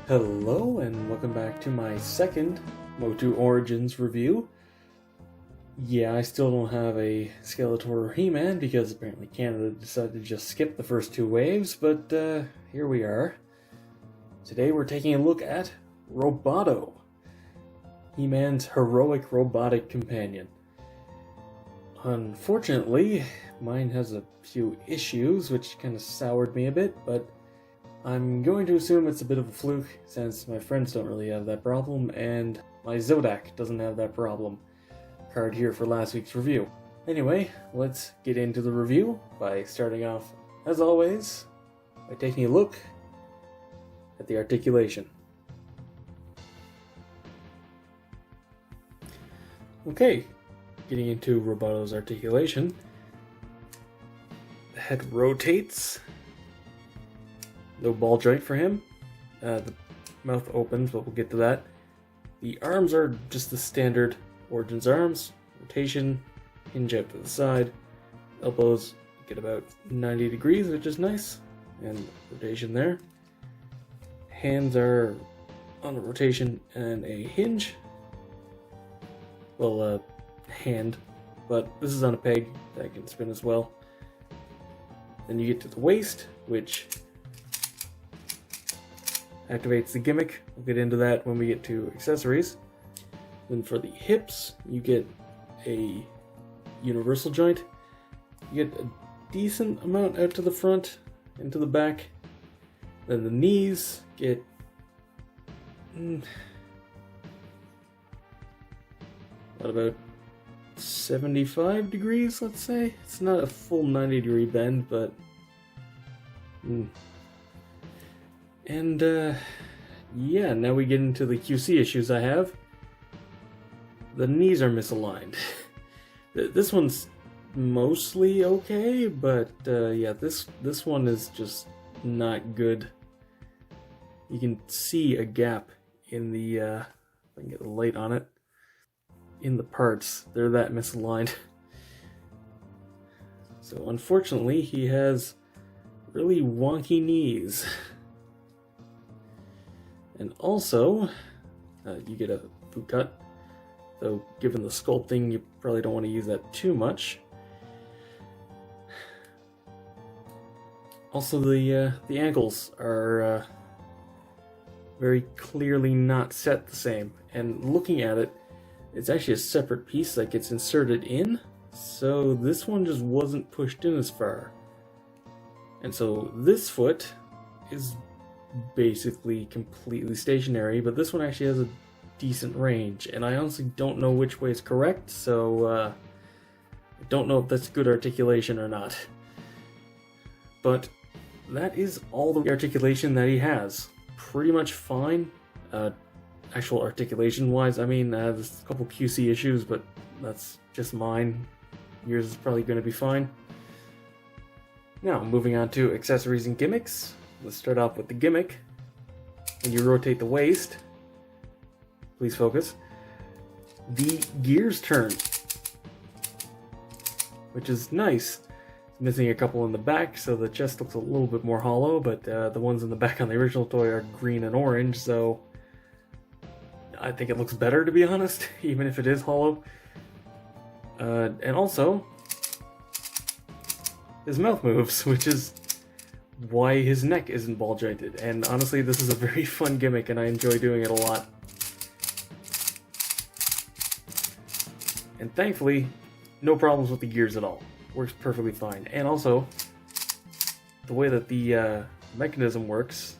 Hello and welcome back to my second MOTU Origins review. Yeah, I still don't have a Skeletor or He-Man because apparently Canada decided to just skip the first two waves, but here we are. Today we're taking a look at Roboto, He-Man's heroic robotic companion. Unfortunately, mine has a few issues which kind of soured me a bit, but I'm going to assume it's a bit of a fluke since my friends don't really have that problem and my Zodak doesn't have that problem. Card here for last week's review. Anyway, let's get into the review by starting off, as always, by taking a look at the articulation. Okay, getting into Roboto's articulation. The head rotates. No ball joint for him. The mouth opens, but we'll get to that. The arms are just the standard Origins arms. Rotation, hinge out to the side. Elbows get about 90 degrees, which is nice. And rotation there. Hands are on a rotation and a hinge. Well, hand. But this is on a peg that can spin as well. Then you get to the waist, which activates the gimmick. We'll get into that when we get to accessories. Then for the hips, you get a universal joint. You get a decent amount out to the front and to the back. Then the knees get what, about 75 degrees, let's say? It's not a full 90-degree bend, but And, yeah, now we get into the QC issues I have. The knees are misaligned. This one's mostly okay, but, yeah, this one is just not good. You can see a gap in the, if I can get the light on it, in the parts. They're that misaligned. So, unfortunately, he has really wonky knees. And also, you get a boot cut, though given the sculpting, you probably don't want to use that too much. Also, the ankles are very clearly not set the same, and looking at it, it's actually a separate piece that gets inserted in, so this one just wasn't pushed in as far. And so this foot is basically completely stationary, but this one actually has a decent range, and I honestly don't know which way is correct, so I don't know if that's good articulation or not. But that is all the articulation that he has. Pretty much fine, actual articulation wise. I mean, there's a couple QC issues, but that's just mine. Yours is probably going to be fine. Now, moving on to accessories and gimmicks. Let's start off with the gimmick. When you rotate the waist, please focus, the gears turn, which is nice. It's missing a couple in the back, so the chest looks a little bit more hollow, but the ones in the back on the original toy are green and orange, so I think it looks better, to be honest, even if it is hollow. And also, his mouth moves, which is why his neck isn't ball jointed, and honestly this is a very fun gimmick and I enjoy doing it a lot. And thankfully, no problems with the gears at all. Works perfectly fine. And also, the way that the mechanism works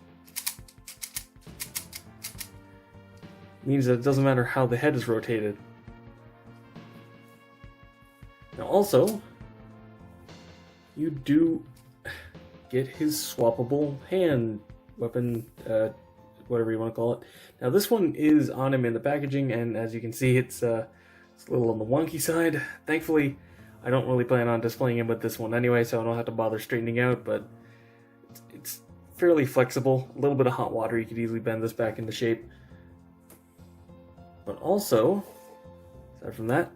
means that it doesn't matter how the head is rotated. Now also, you do get his swappable hand weapon, whatever you want to call it. Now this one is on him in the packaging, and as you can see, it's a little on the wonky side. Thankfully, I don't really plan on displaying him with this one anyway, so I don't have to bother straightening out, but it's fairly flexible. A little bit of hot water, you could easily bend this back into shape. But also, aside from that,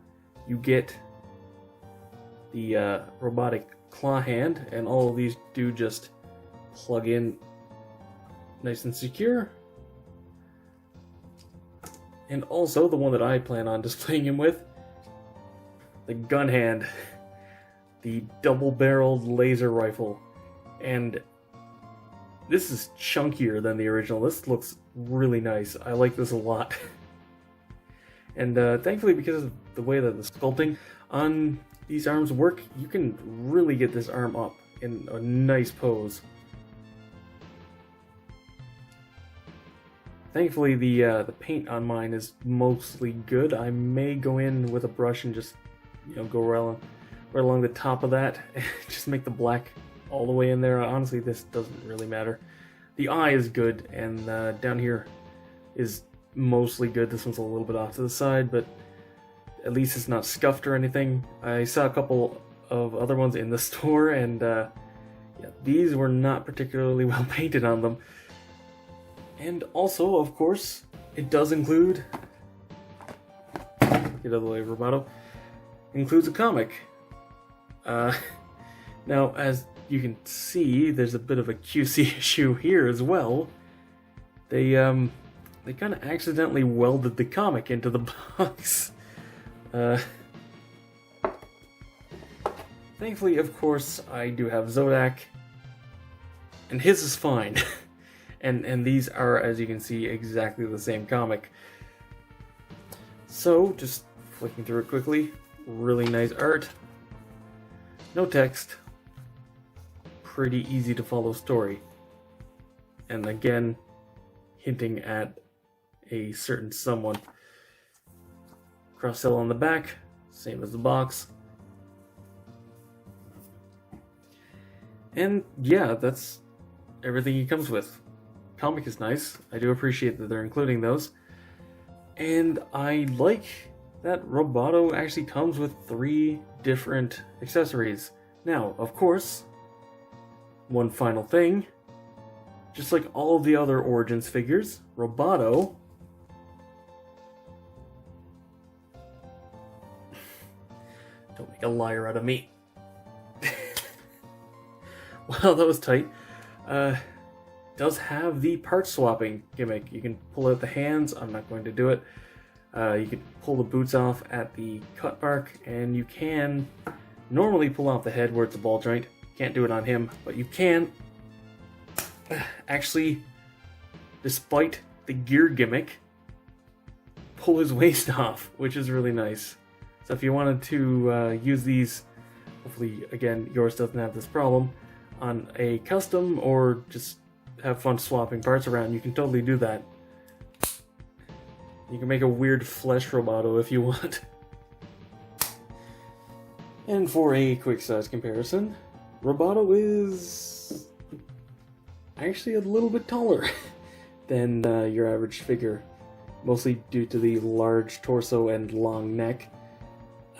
you get the robotic claw hand, and all of these do just plug in nice and secure. And also the one that I plan on displaying him with, the gun hand, the double-barreled laser rifle. And this is chunkier than the original. This looks really nice. I like this a lot. And thankfully, because of the way that the sculpting on these arms work, you can really get this arm up in a nice pose. Thankfully, the paint on mine is mostly good. I may go in with a brush and just, go right along the top of that, just make the black all the way in there. Honestly, this doesn't really matter. The eye is good, and down here is mostly good. This one's a little bit off to the side, but at least it's not scuffed or anything. I saw a couple of other ones in the store, and yeah, these were not particularly well painted on them. And also, of course, it does include, get out of the way, Roboto, includes a comic. Now, as you can see, there's a bit of a QC issue here as well. They kind of accidentally welded the comic into the box. Thankfully, of course, I do have Zodak, and his is fine. And these are, as you can see, exactly the same comic. So, just flicking through it quickly, really nice art. No text. Pretty easy to follow story. And again, hinting at a certain someone. Cross-sell on the back, same as the box. And yeah, that's everything he comes with. Comic is nice. I do appreciate that they're including those. And I like that Roboto actually comes with 3 different accessories. Now, of course, one final thing. Just like all of the other Origins figures, Roboto don't make a liar out of me. Well, that was tight. Does have the part swapping gimmick. You can pull out the hands. I'm not going to do it. You can pull the boots off at the cut mark, and you can normally pull off the head where it's a ball joint. Can't do it on him, but you can actually, despite the gear gimmick, pull his waist off, which is really nice. So if you wanted to use these, hopefully, again, yours doesn't have this problem, on a custom or just have fun swapping parts around, you can totally do that. You can make a weird flesh Roboto if you want. And for a quick size comparison, Roboto is actually a little bit taller than your average figure, mostly due to the large torso and long neck.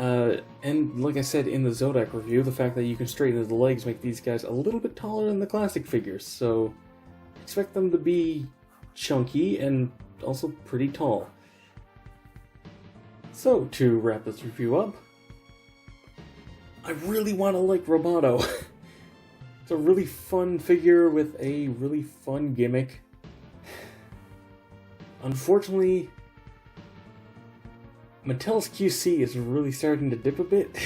And like I said in the Zodak review, the fact that you can straighten the legs make these guys a little bit taller than the classic figures, so expect them to be chunky and also pretty tall. So, to wrap this review up, I really want to like Roboto. It's a really fun figure with a really fun gimmick. Unfortunately, Mattel's QC is really starting to dip a bit,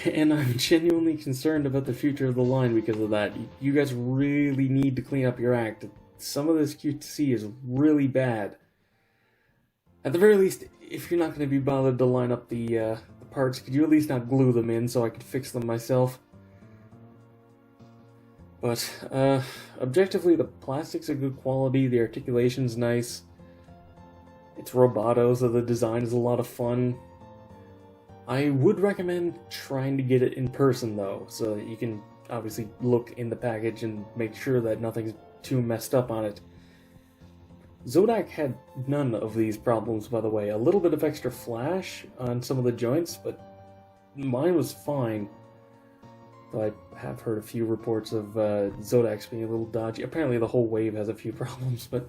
and I'm genuinely concerned about the future of the line because of that. You guys really need to clean up your act. Some of this QC is really bad. At the very least, if you're not going to be bothered to line up the parts, could you at least not glue them in so I could fix them myself? But, objectively, the plastic's a good quality, the articulation's nice. It's Roboto, so the design is a lot of fun. I would recommend trying to get it in person, though, so that you can obviously look in the package and make sure that nothing's too messed up on it. Zodak had none of these problems, by the way. A little bit of extra flash on some of the joints, but mine was fine. Though I have heard a few reports of Zodak's being a little dodgy. Apparently the whole wave has a few problems, but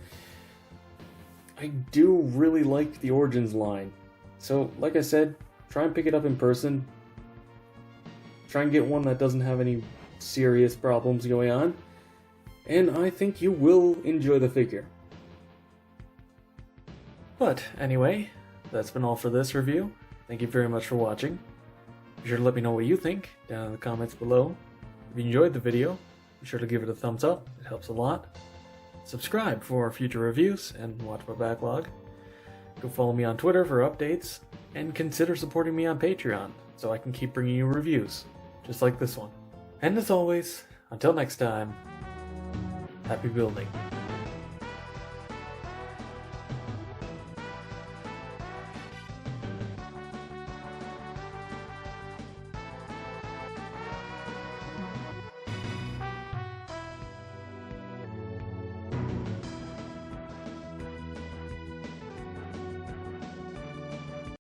I do really like the Origins line. So, like I said, try and pick it up in person. Try and get one that doesn't have any serious problems going on. And I think you will enjoy the figure. But anyway, that's been all for this review. Thank you very much for watching. Be sure to let me know what you think down in the comments below. If you enjoyed the video, be sure to give it a thumbs up, it helps a lot. Subscribe for future reviews and watch my backlog. Go follow me on Twitter for updates, and consider supporting me on Patreon so I can keep bringing you reviews, just like this one. And as always, until next time, happy building.